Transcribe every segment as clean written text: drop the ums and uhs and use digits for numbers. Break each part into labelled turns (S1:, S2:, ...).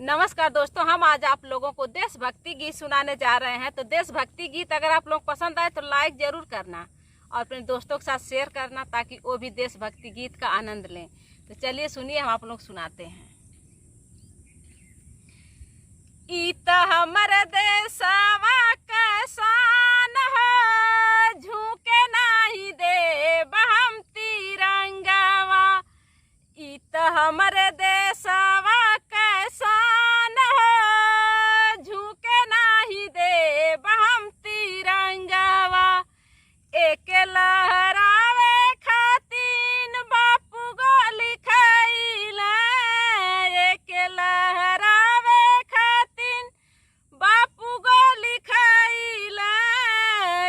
S1: नमस्कार दोस्तों, हम आज आप लोगों को देशभक्ति गीत सुनाने जा रहे हैं। तो देशभक्ति गीत अगर आप लोग पसंद आए तो लाइक जरूर करना और अपने दोस्तों के साथ शेयर करना ताकि वो भी देशभक्ति गीत का आनंद लें। तो चलिए सुनिए, हम आप लोग सुनाते हैं। इत हमर देशवा के शान है, झुके नाही देब हम तिरंगवा। इत हमर देशवा के शान है, झुके नाही देब हम तिरंगवा। एक लहरावे खातिन बापू गोली खइले, एक लहरावे खातिन बापू गोली खइले।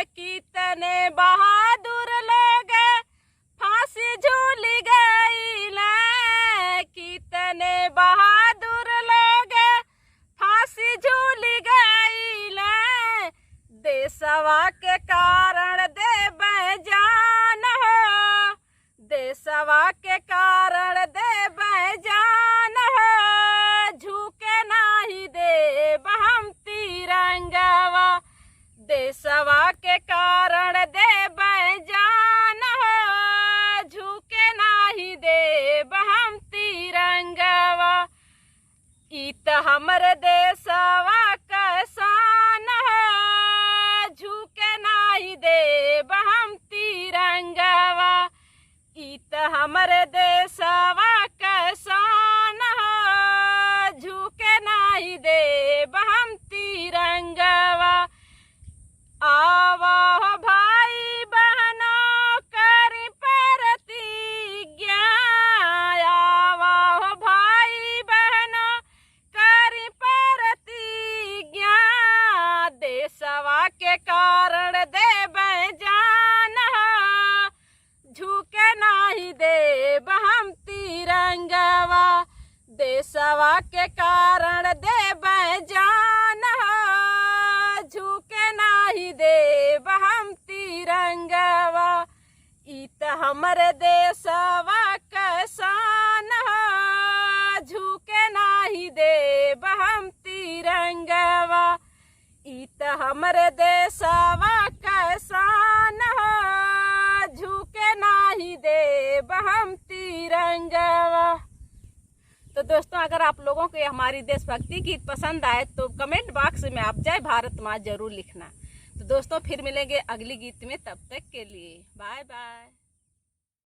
S1: कितने बहादुर लोग फांसी झूल गइले, कितने बहादुर लोग फांसी झूल गइले। देशवा के कारण देबै जान हो, देशवा के कारण देबै जान हो। झुके नाही देब हम तिरंगवा, देशवा के कारण देबै जान हो। झुके नाही देब हम तिरंगवा। इत हमर देशवा के शान है, झुके नाही देब हम तिरंगवा। इत हमर देशवा के शान है, झुके नाही देब हम तिरंगवा। आवा भाई बहनों करी प्रतिज्ञा, आवा भाई बहनों करी प्रतिज्ञा। देशवा के कारण देबै जान हो, झुके नाही देब हम तिरंगवा। देशवा के कारण देबै जान हो, झुके नाही देब हम तिरंगवा। इत हमर देशवा के शान है, झुके नाही देब हम तिरंगवा। इत हमर देशवा के शान है, झुके नाही देब हम तिरंगवा। तो दोस्तों, अगर आप लोगों को हमारी देशभक्ति गीत पसंद आए तो कमेंट बॉक्स में आप जय भारत माँ जरूर लिखना। तो दोस्तों, फिर मिलेंगे अगली गीत में, तब तक के लिए बाय बाय।